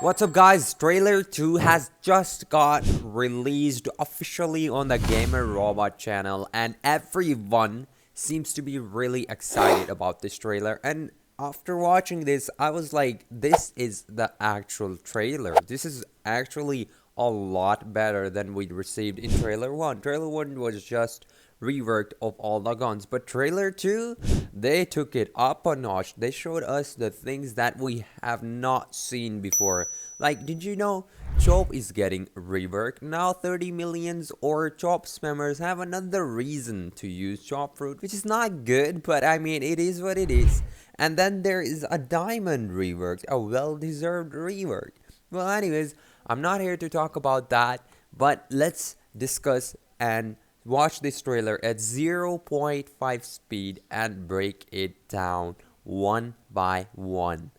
What's up guys, trailer 2 has just got released officially on the Gamer Robot channel and everyone seems to be really excited about this trailer. And after watching this, I was like, this is the actual trailer. This is actually a lot better than we received in trailer 1. Trailer 1 was just reworked of all the guns, but trailer 2, they took it up a notch. They showed us the things that we have not seen before. Like, did you know Chop is getting reworked now? 30 millions or Chop spammers have another reason to use Chop Fruit, which is not good, but I mean, it is what it is. And then there is a diamond rework, a well-deserved rework. Well, anyways, I'm not here to talk about that, but let's discuss and watch this trailer at 0.5 speed and break it down one by one.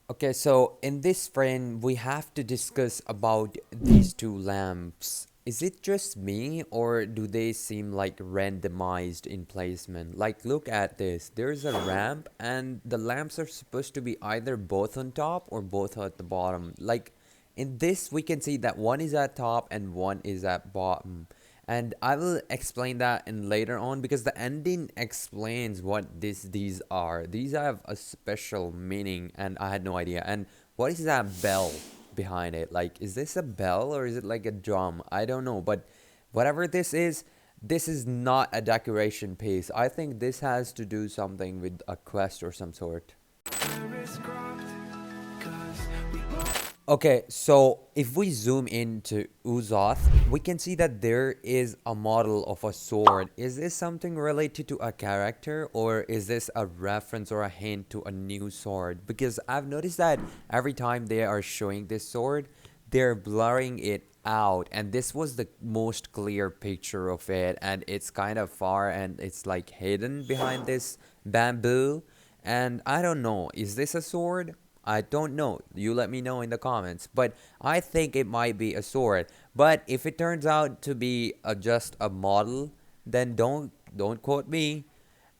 Okay, so in this frame, we have to discuss about these two lamps. Is it just me, or do they seem like randomized in placement? Like, look at this. There's a ramp, and the lamps are supposed to be either both on top or both at the bottom. Like, in this, we can see that one is at top and one is at bottom. And I will explain that in later on because the ending explains what these are. These have a special meaning and I had no idea. And what is that bell behind it? Like, is this a bell or is it like a drum? I don't know. But whatever this is not a decoration piece. I think this has to do something with a quest or some sort. Okay, so if we zoom into Uzoth, we can see that there is a model of a sword. Is this something related to a character, or is this a reference or a hint to a new sword? Because I've noticed that every time they are showing this sword, they're blurring it out, and this was the most clear picture of it, and it's kind of far and it's like hidden behind this bamboo. And I don't know, is this a sword? I don't know. You let me know in the comments. But I think it might be a sword. But if it turns out to be just a model, then don't quote me.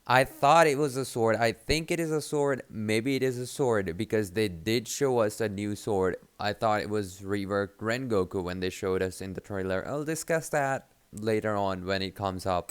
I thought it was a sword. I think it is a sword. Maybe it is a sword because they did show us a new sword. I thought it was reworked Rengoku when they showed us in the trailer. I'll discuss that later on when it comes up.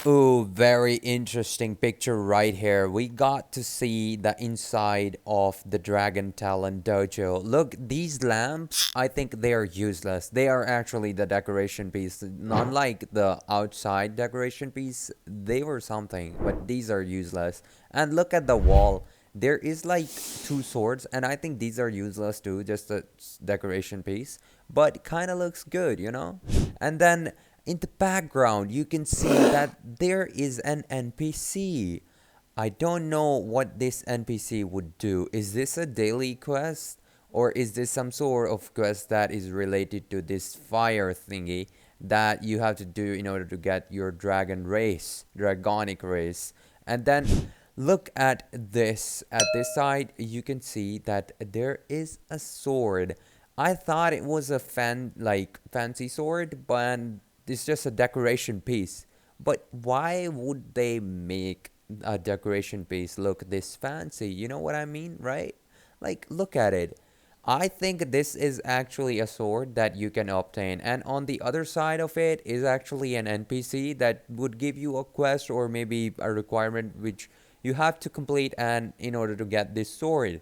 Ooh, very interesting picture right here. We got to see the inside of the Dragon Talon Dojo. Look, these lamps, I think they are useless. They are actually the decoration piece. Not like the outside decoration piece. They were something, but these are useless. And look at the wall. There is like two swords, and I think these are useless too, just a decoration piece. But kind of looks good, you know? And then in the background, you can see that there is an NPC. I don't know what this NPC would do. Is this a daily quest? Or is this some sort of quest that is related to this fire thingy that you have to do in order to get your dragonic race? And then look at this. At this side, you can see that there is a sword. I thought it was a fancy sword, but it's just a decoration piece. But why would they make a decoration piece look this fancy? You know what I mean, right? Like, look at it. I think this is actually a sword that you can obtain. And on the other side of it is actually an NPC that would give you a quest or maybe a requirement which you have to complete and in order to get this sword.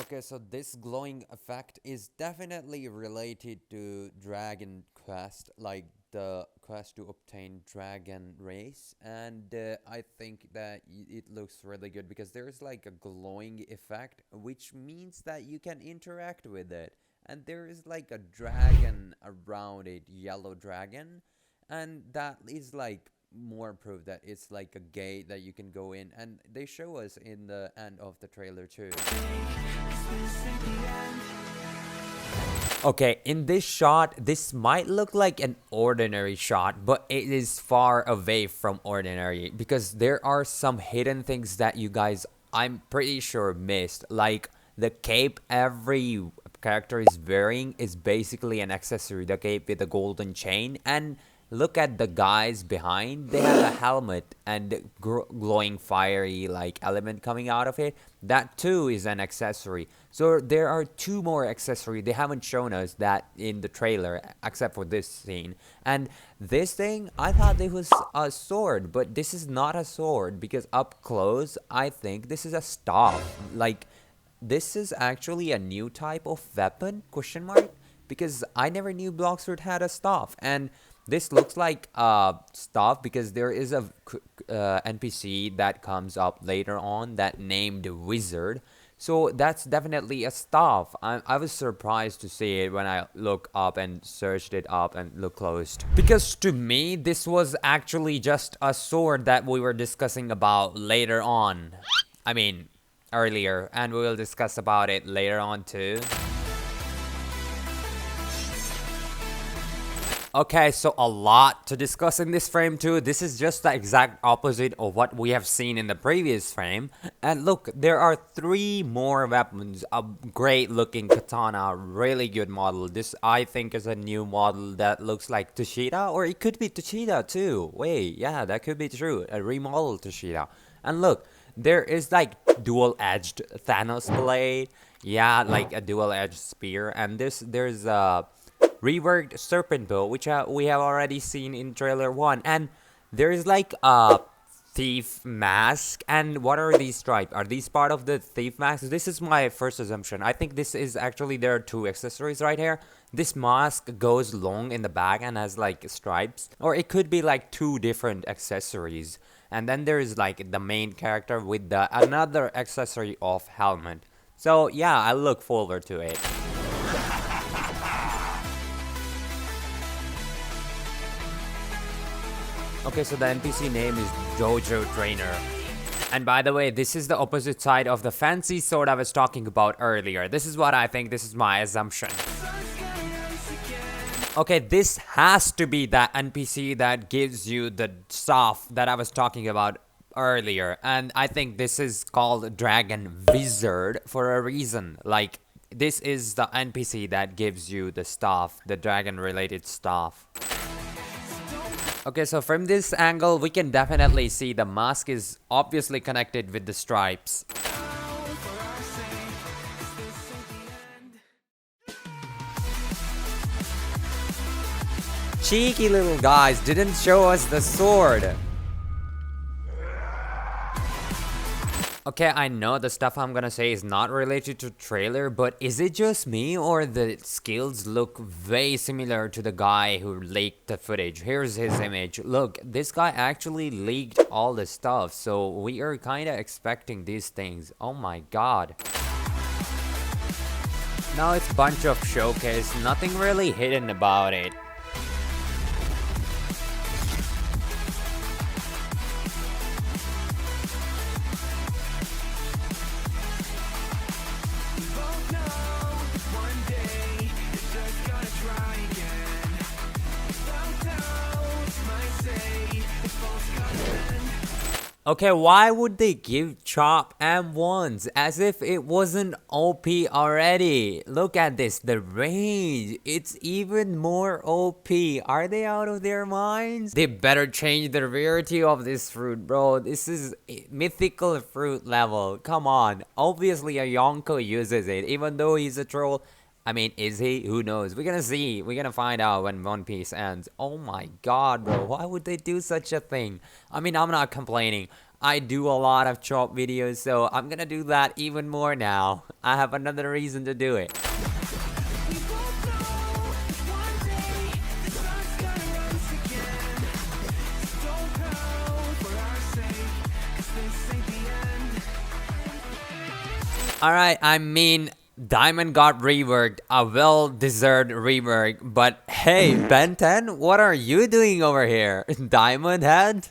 Okay, so this glowing effect is definitely related to Dragon Quest, like the quest to obtain Dragon Race, and I think that it looks really good because there's like a glowing effect, which means that you can interact with it, and there is like a dragon around it, yellow dragon, and that is like more proof that it's like a gate that you can go in, and they show us in the end of the trailer too. Okay, in this shot, this might look like an ordinary shot, but it is far away from ordinary because there are some hidden things that you guys, I'm pretty sure, missed. Like the cape every character is wearing is basically an accessory, the cape with the golden chain. And look at the guys behind, they have a helmet and glowing fiery like element coming out of it. That too is an accessory. So there are two more accessories. They haven't shown us that in the trailer except for this scene. And this thing, I thought it was a sword, but this is not a sword because up close I think this is a staff. Like this is actually a new type of weapon, question mark, because I never knew Blox Fruit had a staff. And this looks like staff because there is a NPC that comes up later on that named Wizard. So that's definitely a staff. I was surprised to see it when I looked up and searched it up and looked close. Because to me, this was actually just a sword that we were discussing about later on. I mean, earlier. And we will discuss about it later on too. Okay, so a lot to discuss in this frame too. This is just the exact opposite of what we have seen in the previous frame. And look, there are 3 more weapons. A great looking katana, really good model. This I think is a new model that looks like Tushita, or it could be Tushita too. Wait, yeah, that could be true. A remodeled Tushita. And look, there is like dual-edged Thanos blade. Yeah, like a dual-edged spear. And there's a reworked serpent bow, which we have already seen in trailer 1. And there is like a thief mask. And what are these stripes? Are these part of the thief mask? This is my first assumption. I think this is actually, there are 2 accessories right here. This mask goes long in the back and has like stripes, or it could be like 2 different accessories. And then there is like the main character with the another accessory of helmet. So yeah, I look forward to it. Okay, so the NPC name is Dojo Trainer. And by the way, this is the opposite side of the fancy sword I was talking about earlier. This is what I think, this is my assumption. Okay, this has to be the NPC that gives you the stuff that I was talking about earlier. And I think this is called Dragon Wizard for a reason. Like, this is the NPC that gives you the stuff, the dragon related stuff. Okay, so from this angle, we can definitely see the mask is obviously connected with the stripes. Cheeky little guys didn't show us the sword. Okay, I know the stuff I'm gonna say is not related to trailer, but is it just me or the skills look way similar to the guy who leaked the footage? Here's his image. Look, this guy actually leaked all the stuff, so we are kinda expecting these things. Oh my god. Now it's a bunch of showcase, nothing really hidden about it. Okay, why would they give Chop M1s as if it wasn't OP already? Look at this, the range, it's even more OP. Are they out of their minds? They better change the rarity of this fruit, bro. This is mythical fruit level. Come on, obviously a Yonko uses it, even though he's a troll. I mean, is he? Who knows? We're gonna see. We're gonna find out when One Piece ends. Oh my god, bro. Why would they do such a thing? I mean, I'm not complaining. I do a lot of Chop videos, so I'm gonna do that even more now. I have another reason to do it. Alright, I mean, Diamond got reworked, a well-deserved rework, but hey, Ben 10, what are you doing over here? Diamond Head?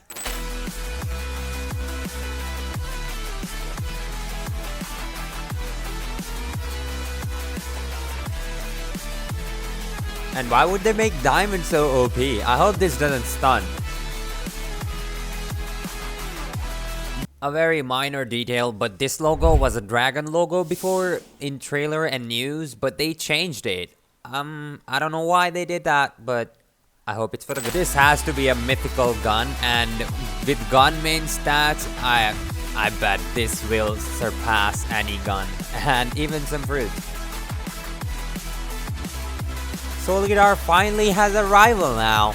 And why would they make diamond so OP? I hope this doesn't stun. A very minor detail, but this logo was a dragon logo before in trailer and news, but they changed it. I don't know why they did that, but I hope it's for the good. This has to be a mythical gun, and with gun main stats, I bet this will surpass any gun, and even some fruit. Solidar finally has a rival now.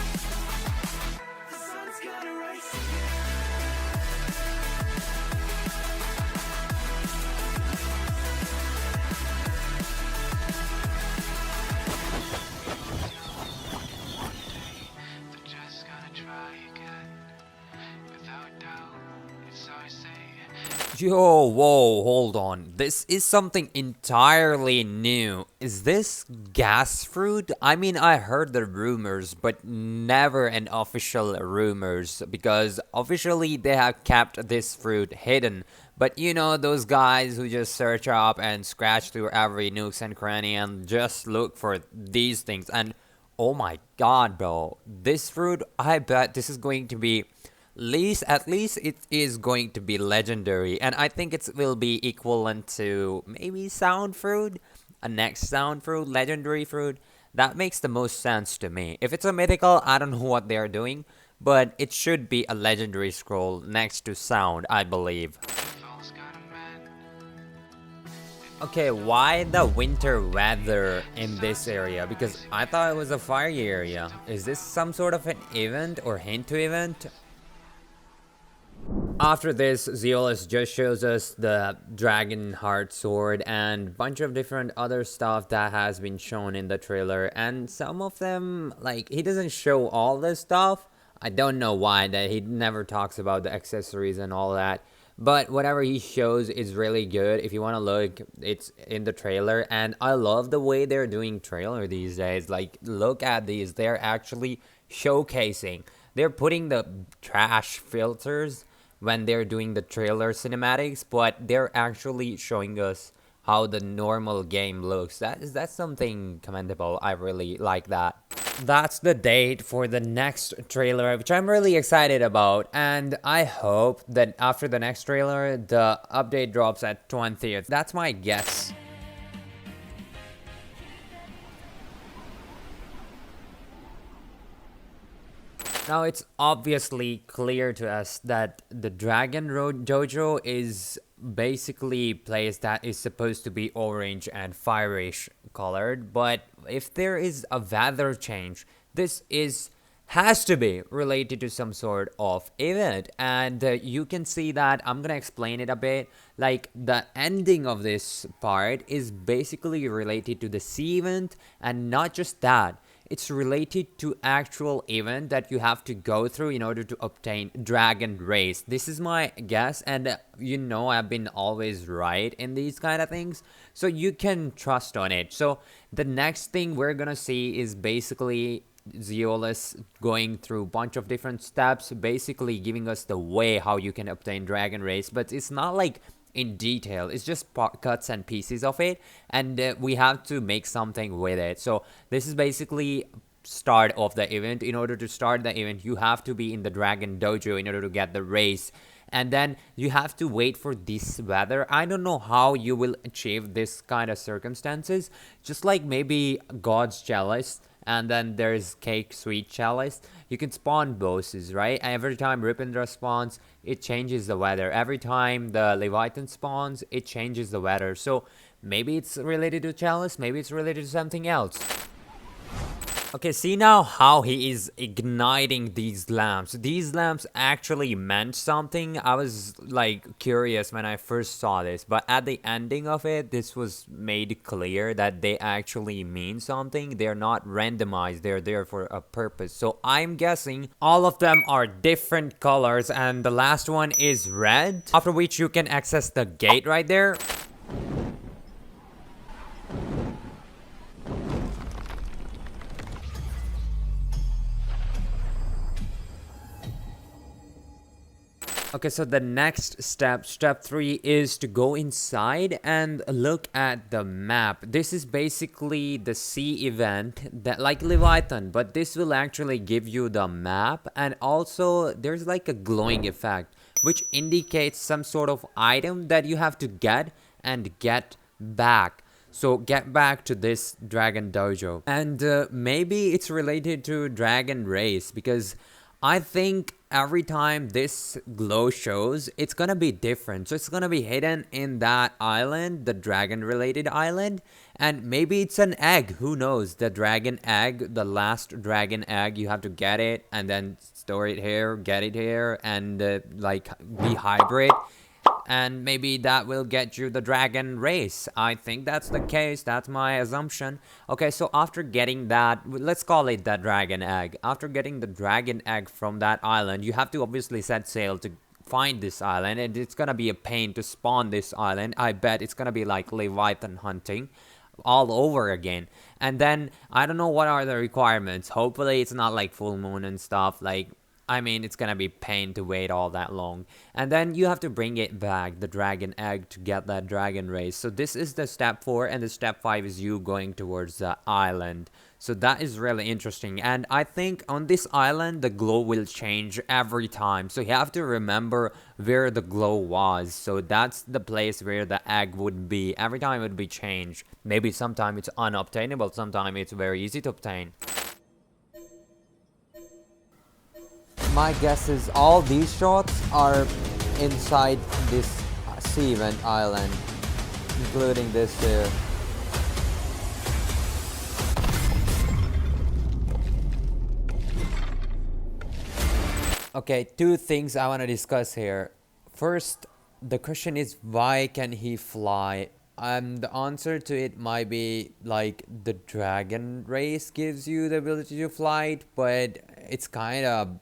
Yo, whoa, hold on. This is something entirely new. Is this gas fruit? I mean, I heard the rumors, but never an official rumors, because officially they have kept this fruit hidden. But you know, those guys who just search up and scratch through every nooks and cranny and just look for these things. And oh my god, bro. This fruit, I bet this is going to be at least it is going to be legendary, and I think it will be equivalent to maybe sound fruit, a next sound fruit, legendary fruit. That makes the most sense to me. If it's a mythical, I don't know what they are doing, but it should be a legendary scroll next to sound, I believe. Okay, why the winter weather in this area? Because I thought it was a fiery area. Is this some sort of an event or hint to event? After this, Zeolus just shows us the dragon heart sword and bunch of different other stuff that has been shown in the trailer, and some of them, like, he doesn't show all this stuff. I don't know why, that he never talks about the accessories and all that, but whatever he shows is really good. If you want to look, it's in the trailer, and I love the way they're doing trailer these days. Like, look at these, they're actually showcasing, they're putting the trash filters when they're doing the trailer cinematics, but they're actually showing us how the normal game looks. That's something commendable. I really like that. That's the date for the next trailer, which I'm really excited about, and I hope that after the next trailer, the update drops at 20th. That's my guess. Now, it's obviously clear to us that the Dojo is basically a place that is supposed to be orange and fire-ish colored, but if there is a weather change, this has to be related to some sort of event, and you can see that. I'm gonna explain it a bit. Like, the ending of this part is basically related to the sea event, and not just that, it's related to actual event that you have to go through in order to obtain dragon race. This is my guess, and you know, I've been always right in these kind of things, so you can trust on it. So the next thing we're gonna see is basically Zeolus going through a bunch of different steps, basically giving us the way how you can obtain dragon race, but it's not like in detail, it's just cuts and pieces of it, and we have to make something with it. So this is basically start of the event. In order to start the event, you have to be in the Dragon Dojo in order to get the race, and then you have to wait for this weather. I don't know how you will achieve this kind of circumstances, just like maybe God's Chalice, and then there's Cake Sweet Chalice. You can spawn bosses, right? Every time Ripindra spawns, it changes the weather. Every time the Leviathan spawns, it changes the weather. So maybe it's related to Chalice, maybe it's related to something else. Okay, see now how he is igniting these lamps. These lamps actually meant something. I was like curious when I first saw this, but at the ending of it, this was made clear that they actually mean something. They're not randomized, they're there for a purpose. So I'm guessing all of them are different colors, and the last one is red, after which you can access the gate right there. Okay, so the next step, step 3, is to go inside and look at the map. This is basically the sea event that like Leviathan, but this will actually give you the map, and also there's like a glowing effect which indicates some sort of item that you have to get and get back. So get back to this Dragon Dojo. And maybe it's related to Dragon Race, because I think every time this glow shows, it's gonna be different. So it's gonna be hidden in that island, the dragon related island. And maybe it's an egg, who knows? The dragon egg, the last dragon egg, you have to get it and then store it here, get it here, and like be hybrid, and maybe that will get you the dragon race. I think that's the case. That's my assumption. Okay, so after getting that, let's call it the dragon egg. After getting the dragon egg from that island, you have to obviously set sail to find this island, and it's gonna be a pain to spawn this island. I bet it's gonna be like Leviathan hunting all over again. And then I don't know what are the requirements. Hopefully it's not like full moon and stuff. Like, I mean, it's gonna be pain to wait all that long. And then you have to bring it back, the dragon egg, to get that dragon race. So this is the step 4, and the step 5 is you going towards the island. So that is really interesting. And I think on this island, the glow will change every time. So you have to remember where the glow was. So that's the place where the egg would be. Every time it would be changed. Maybe sometime it's unobtainable, sometime it's very easy to obtain. My guess is all these shots are inside this sea event island, including this here. Okay, two things I want to discuss here. First, the question is, why can he fly? The answer to it might be like the dragon race gives you the ability to fly, but it's kind of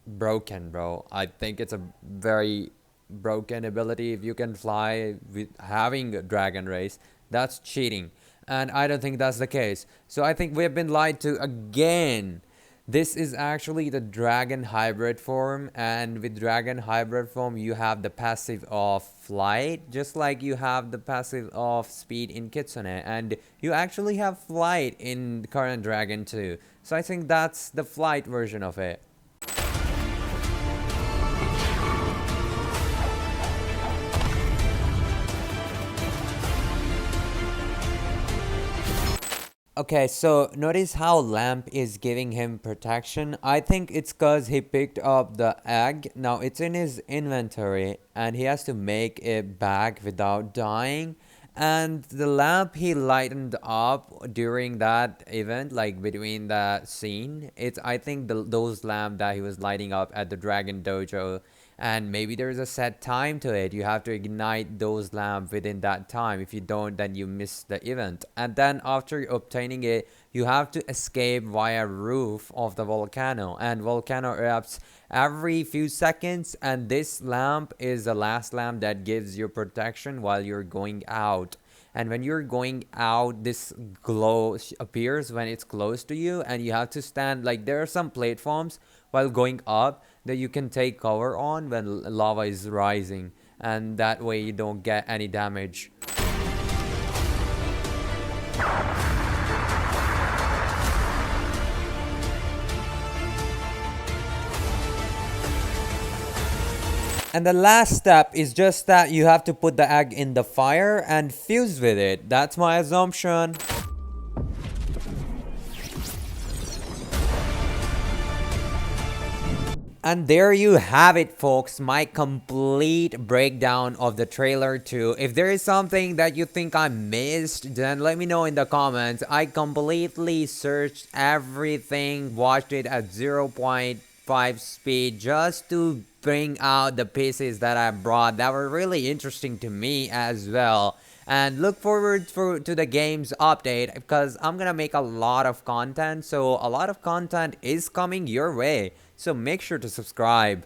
broken, bro. I think it's a very broken ability. If you can fly with having a dragon race, that's cheating, and I don't think that's the case. So I think we have been lied to again. This is actually the dragon hybrid form, and with dragon hybrid form you have the passive of flight, just like you have the passive of speed in Kitsune, and you actually have flight in current dragon too. So I think that's the flight version of it. Okay, so notice how Lamp is giving him protection. I think it's cause he picked up the egg. Now it's in his inventory and he has to make it back without dying. And the lamp he lightened up during that event, like between the scene, it's I think those lamp that he was lighting up at the Dragon Dojo, and maybe there's a set time to it. You have to ignite those lamps within that time. If you don't, then you miss the event. And then after obtaining it, you have to escape via roof of the volcano, and volcano erupts every few seconds, and this lamp is the last lamp that gives you protection while you're going out. And when you're going out, this glow appears when it's close to you, and you have to stand, like there are some platforms while going up that you can take cover on when lava is rising, and that way you don't get any damage. And the last step is just that you have to put the egg in the fire and fuse with it. That's my assumption. And there you have it, folks, my complete breakdown of the trailer 2. If there is something that you think I missed, then let me know in the comments. I completely searched everything, watched it at 0.5 speed just to bring out the pieces that I brought that were really interesting to me as well. And look forward to the game's update, because I'm gonna make a lot of content. So a lot of content is coming your way. So make sure to subscribe.